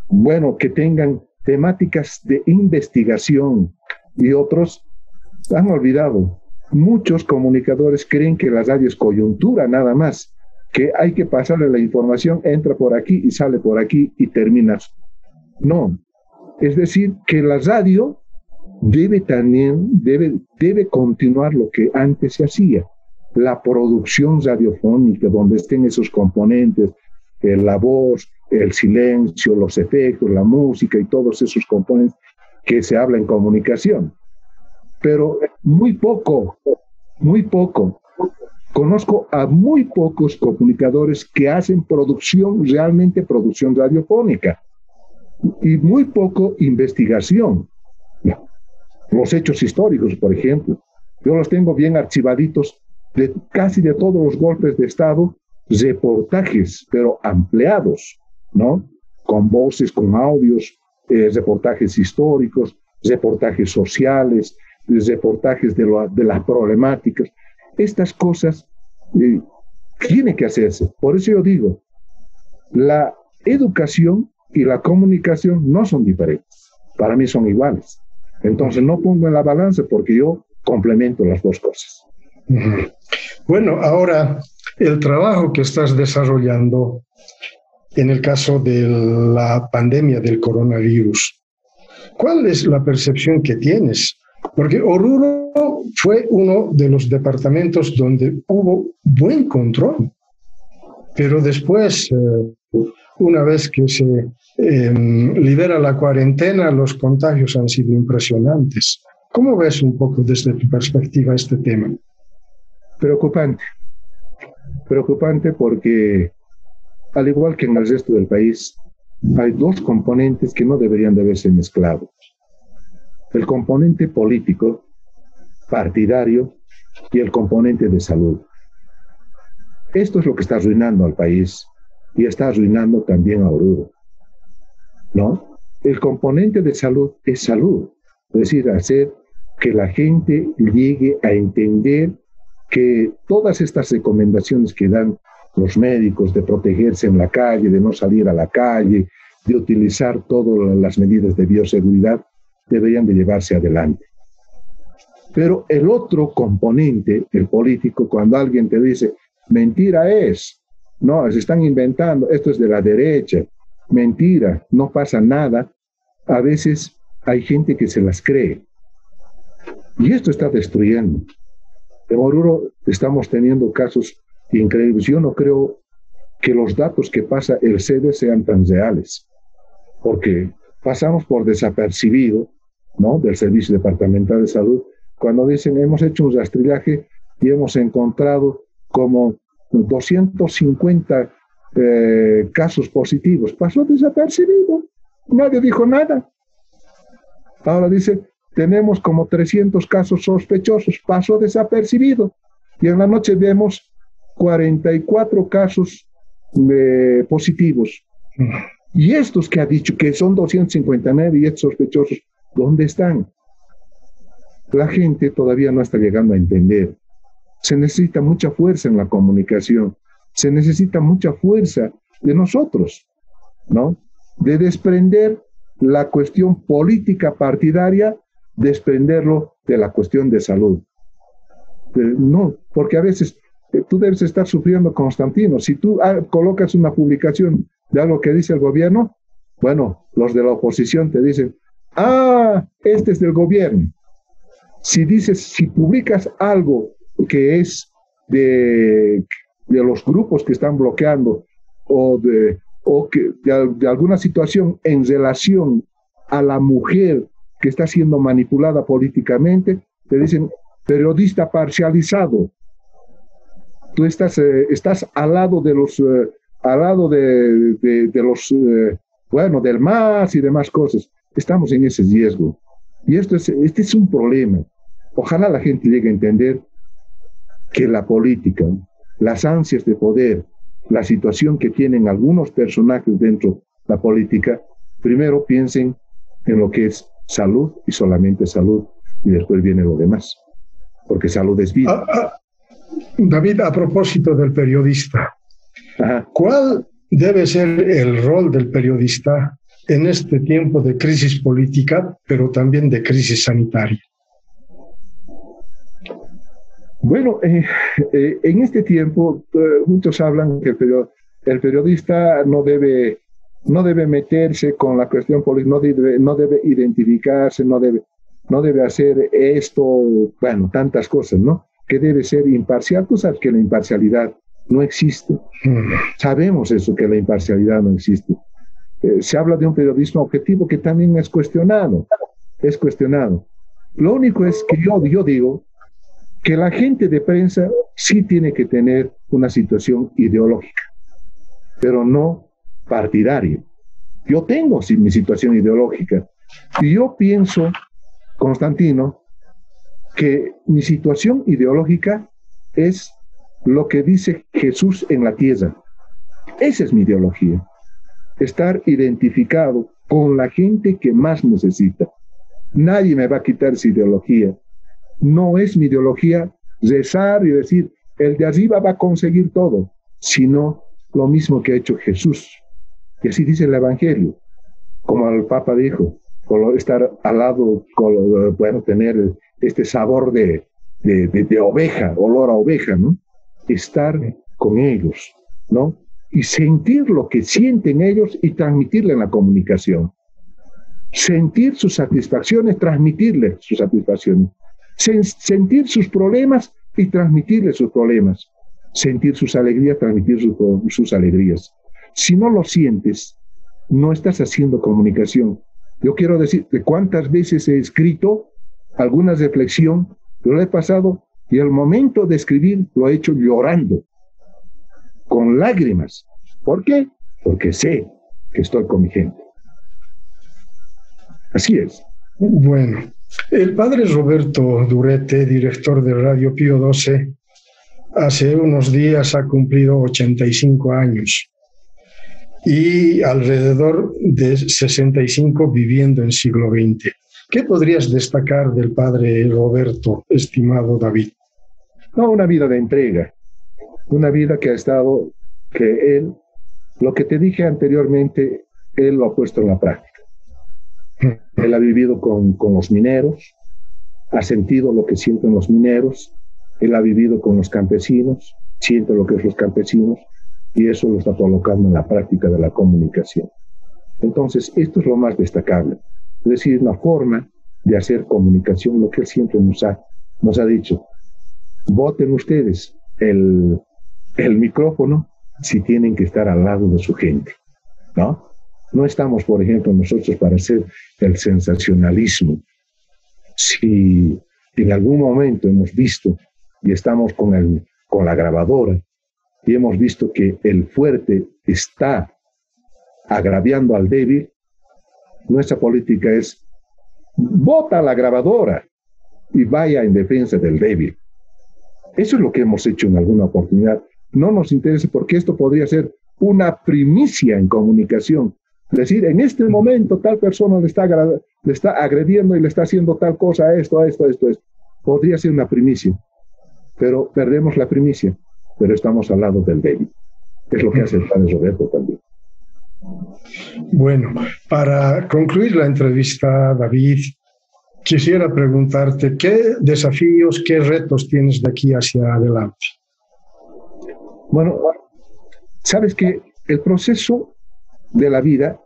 bueno, que tengan temáticas de investigación, y otros han olvidado. Muchos comunicadores creen que la radio es coyuntura nada más, que hay que pasarle la información, entra por aquí y sale por aquí y terminas. No, es decir, que la radio debe continuar lo que antes se hacía, la producción radiofónica, donde estén esos componentes, la voz, el silencio, los efectos, la música y todos esos componentes que se habla en comunicación. Pero muy poco. Conozco a muy pocos comunicadores que hacen realmente producción radiofónica, y muy poco investigación. Los hechos históricos, por ejemplo, yo los tengo bien archivaditos de casi de todos los golpes de Estado, reportajes, pero ampliados, ¿no? Con voces, con audios, reportajes históricos, reportajes sociales, reportajes de las problemáticas. Estas cosas tienen que hacerse. Por eso yo digo, la educación y la comunicación no son diferentes. Para mí son iguales. Entonces no pongo en la balanza porque yo complemento las dos cosas. Bueno, ahora el trabajo que estás desarrollando en el caso de la pandemia del coronavirus, ¿cuál es la percepción que tienes? Porque Oruro fue uno de los departamentos donde hubo buen control, pero después, una vez que se libera la cuarentena, los contagios han sido impresionantes. ¿Cómo ves un poco desde tu perspectiva este tema? Preocupante porque, al igual que en el resto del país, hay dos componentes que no deberían de haberse mezclado. El componente político, partidario, y el componente de salud. Esto es lo que está arruinando al país y está arruinando también a Oruro, ¿no? El componente de salud es salud, es decir, hacer que la gente llegue a entender que todas estas recomendaciones que dan los médicos de protegerse en la calle, de no salir a la calle, de utilizar todas las medidas de bioseguridad, deberían de llevarse adelante. Pero el otro componente, el político, cuando alguien te dice, mentira es, no, se están inventando, esto es de la derecha, mentira, no pasa nada, a veces hay gente que se las cree. Y esto está destruyendo. En Oruro estamos teniendo casos increíbles. Yo no creo que los datos que pasa el CEDE sean tan reales, porque pasamos por desapercibido, ¿no?, del Servicio Departamental de Salud, cuando dicen hemos hecho un rastrillaje y hemos encontrado como 250 casos positivos. Pasó desapercibido, nadie dijo nada. Ahora dice, tenemos como 300 casos sospechosos, pasó desapercibido. Y en la noche vemos 44 casos positivos. Y estos que ha dicho que son 259 y estos sospechosos, ¿dónde están? La gente todavía no está llegando a entender. Se necesita mucha fuerza en la comunicación, se necesita mucha fuerza de nosotros, ¿no? De desprender la cuestión política partidaria, desprenderlo de la cuestión de salud. No, porque a veces tú debes estar sufriendo, Constantino. Si tú colocas una publicación de algo que dice el gobierno, bueno, los de la oposición te dicen, este es del gobierno. Si publicas algo que es de los grupos que están bloqueando o de alguna situación en relación a la mujer que está siendo manipulada políticamente, te dicen periodista parcializado. Tú estás al lado de los del MAS y demás cosas. Estamos en ese riesgo. Y este es un problema. Ojalá la gente llegue a entender que la política, las ansias de poder, la situación que tienen algunos personajes dentro de la política, primero piensen en lo que es salud y solamente salud, y después viene lo demás, porque salud es vida. David, a propósito del periodista, Ajá. ¿cuál debe ser el rol del periodista en este tiempo de crisis política, pero también de crisis sanitaria? Bueno, en este tiempo muchos hablan que el periodista no debe meterse con la cuestión política, no debe identificarse, no debe hacer esto, bueno, tantas cosas, ¿no? Que debe ser imparcial. Tú sabes que la imparcialidad no existe. Sabemos eso, que la imparcialidad no existe. Se habla de un periodismo objetivo que también es cuestionado. Lo único es que yo digo que la gente de prensa sí tiene que tener una situación ideológica, pero no partidaria. Yo tengo mi situación ideológica y yo pienso, Constantino, que mi situación ideológica es lo que dice Jesús en la tierra. Esa es mi ideología. Estar identificado con la gente que más necesita. Nadie me va a quitar esa ideología. No es mi ideología rezar y decir, el de arriba va a conseguir todo, sino lo mismo que ha hecho Jesús. Y así dice el Evangelio, como el Papa dijo, estar al lado, bueno, tener este sabor de oveja, olor a oveja, ¿no? Estar con ellos, ¿no? Y sentir lo que sienten ellos y transmitirle en la comunicación. Sentir sus satisfacciones, transmitirle sus satisfacciones. Sentir sus problemas y transmitirle sus problemas. Sentir sus alegrías, transmitir sus alegrías. Si no lo sientes, no estás haciendo comunicación. Yo quiero decirte cuántas veces he escrito alguna reflexión, yo lo he pasado y al momento de escribir lo he hecho llorando, con lágrimas. ¿Por qué? Porque sé que estoy con mi gente. Así es. Bueno, el padre Roberto Durete, director de Radio Pío XII, hace unos días ha cumplido 85 años y alrededor de 65 viviendo en siglo XX. ¿Qué podrías destacar del padre Roberto, estimado David? No, una vida de entrega, una vida que ha estado, que él, lo que te dije anteriormente, él lo ha puesto en la práctica. Él ha vivido con los mineros, ha sentido lo que sienten los mineros, él ha vivido con los campesinos, siente lo que es los campesinos, y eso lo está colocando en la práctica de la comunicación. Entonces, esto es lo más destacable. Es decir, una forma de hacer comunicación, lo que él siempre nos ha dicho. Voten ustedes el micrófono si tienen que estar al lado de su gente, ¿no? No estamos, por ejemplo, nosotros para hacer el sensacionalismo. Si en algún momento hemos visto y estamos con la grabadora y hemos visto que el fuerte está agraviando al débil, nuestra política es vota la grabadora y vaya en defensa del débil. Eso es lo que hemos hecho en alguna oportunidad. No nos interesa porque esto podría ser una primicia en comunicación. Es decir, en este momento tal persona le está agrediendo y le está haciendo tal cosa, esto. Podría ser una primicia, pero perdemos la primicia, pero estamos al lado del débil. Es lo que hace el padre Roberto también. Bueno, para concluir la entrevista, David, quisiera preguntarte qué desafíos, qué retos tienes de aquí hacia adelante. Bueno, sabes que el proceso de la vida,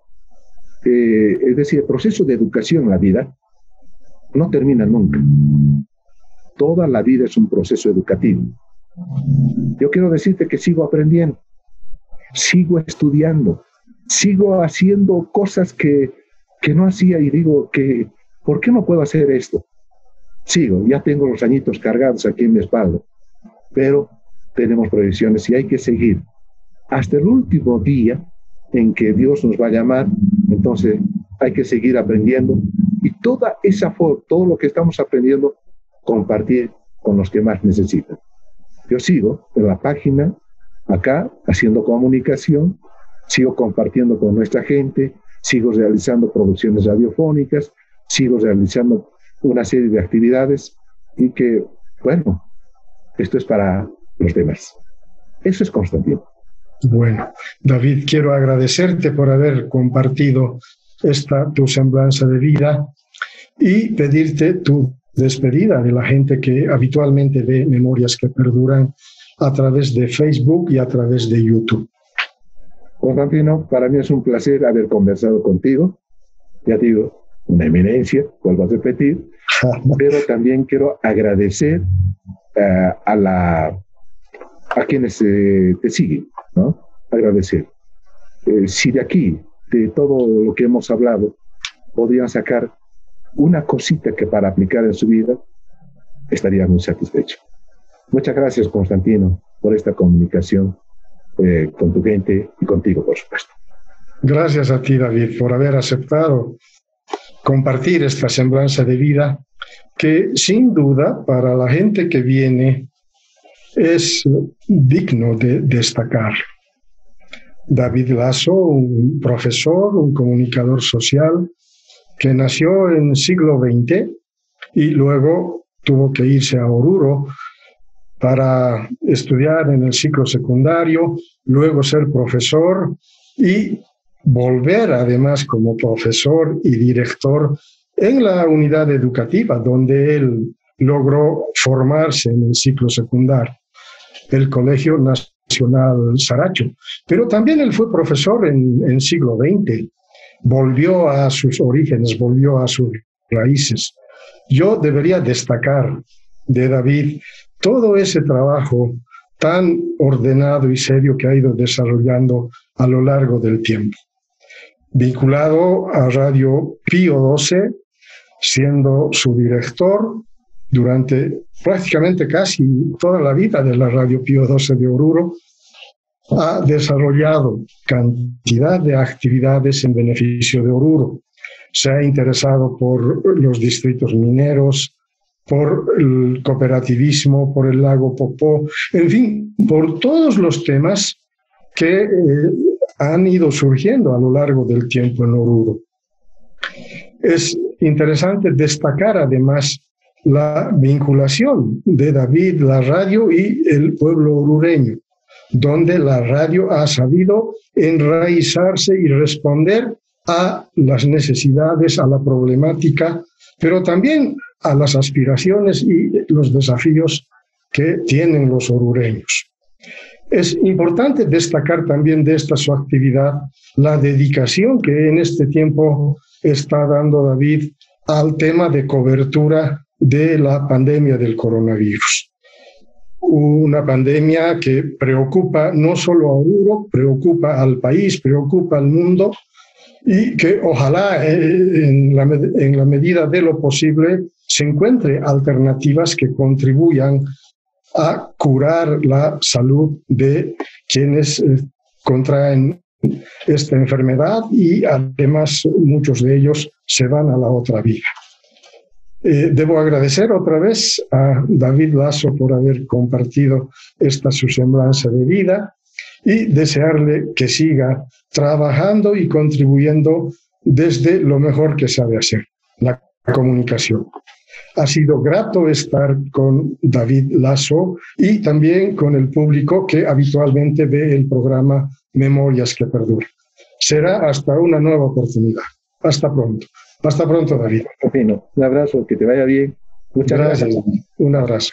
es decir, el proceso de educación en la vida, no termina nunca. Toda la vida es un proceso educativo. Yo quiero decirte que sigo aprendiendo, sigo estudiando, sigo haciendo cosas que no hacía y digo que, ¿por qué no puedo hacer esto? Sigo, ya tengo los añitos cargados aquí en mi espalda, pero tenemos proyecciones y hay que seguir hasta el último día en que Dios nos va a llamar. Entonces hay que seguir aprendiendo y todo lo que estamos aprendiendo, compartir con los que más necesitan. Yo sigo en la página acá haciendo comunicación, sigo compartiendo con nuestra gente, sigo realizando producciones radiofónicas, sigo realizando una serie de actividades y que, bueno, esto es para los demás. Eso es Constantino. Bueno, David, quiero agradecerte por haber compartido tu semblanza de vida y pedirte tu despedida de la gente que habitualmente ve Memorias que Perduran a través de Facebook y a través de YouTube. Constantino, para mí es un placer haber conversado contigo. Ya te digo, una eminencia, vuelvo a repetir, pero también quiero agradecer a quienes te siguen, ¿no? Agradecer. Si de aquí, de todo lo que hemos hablado, podrían sacar una cosita que para aplicar en su vida, estaría muy satisfecho. Muchas gracias, Constantino, por esta comunicación con tu gente y contigo, por supuesto. Gracias a ti, David, por haber aceptado compartir esta semblanza de vida que, sin duda, para la gente que viene, es digno de destacar. David Lasso, un profesor, un comunicador social, que nació en el siglo XX y luego tuvo que irse a Oruro para estudiar en el ciclo secundario, luego ser profesor y volver además como profesor y director en la unidad educativa donde él logró formarse en el ciclo secundario, el Colegio Nacional Saracho. Pero también él fue profesor en siglo XX, volvió a sus orígenes, volvió a sus raíces. Yo debería destacar de David todo ese trabajo tan ordenado y serio que ha ido desarrollando a lo largo del tiempo. Vinculado a Radio Pío XII, siendo su director durante prácticamente casi toda la vida de la Radio Pío XII de Oruro, ha desarrollado cantidad de actividades en beneficio de Oruro. Se ha interesado por los distritos mineros, por el cooperativismo, por el lago Popó, en fin, por todos los temas que han ido surgiendo a lo largo del tiempo en Oruro. Es interesante destacar además la vinculación de David, la radio y el pueblo orureño, donde la radio ha sabido enraizarse y responder a las necesidades, a la problemática, pero también a las aspiraciones y los desafíos que tienen los orureños. Es importante destacar también de esta su actividad la dedicación que en este tiempo está dando David al tema de cobertura de la pandemia del coronavirus. Una pandemia que preocupa no solo a Oruro, preocupa al país, preocupa al mundo y que ojalá en la medida de lo posible se encuentre alternativas que contribuyan a curar la salud de quienes contraen esta enfermedad y además muchos de ellos se van a la otra vida. Debo agradecer otra vez a David Lasso por haber compartido esta su semblanza de vida y desearle que siga trabajando y contribuyendo desde lo mejor que sabe hacer, la comunicación. Ha sido grato estar con David Lasso y también con el público que habitualmente ve el programa Memorias que Perduran. Será hasta una nueva oportunidad. Hasta pronto. Hasta pronto, David. Un abrazo, que te vaya bien. Muchas gracias. Un abrazo.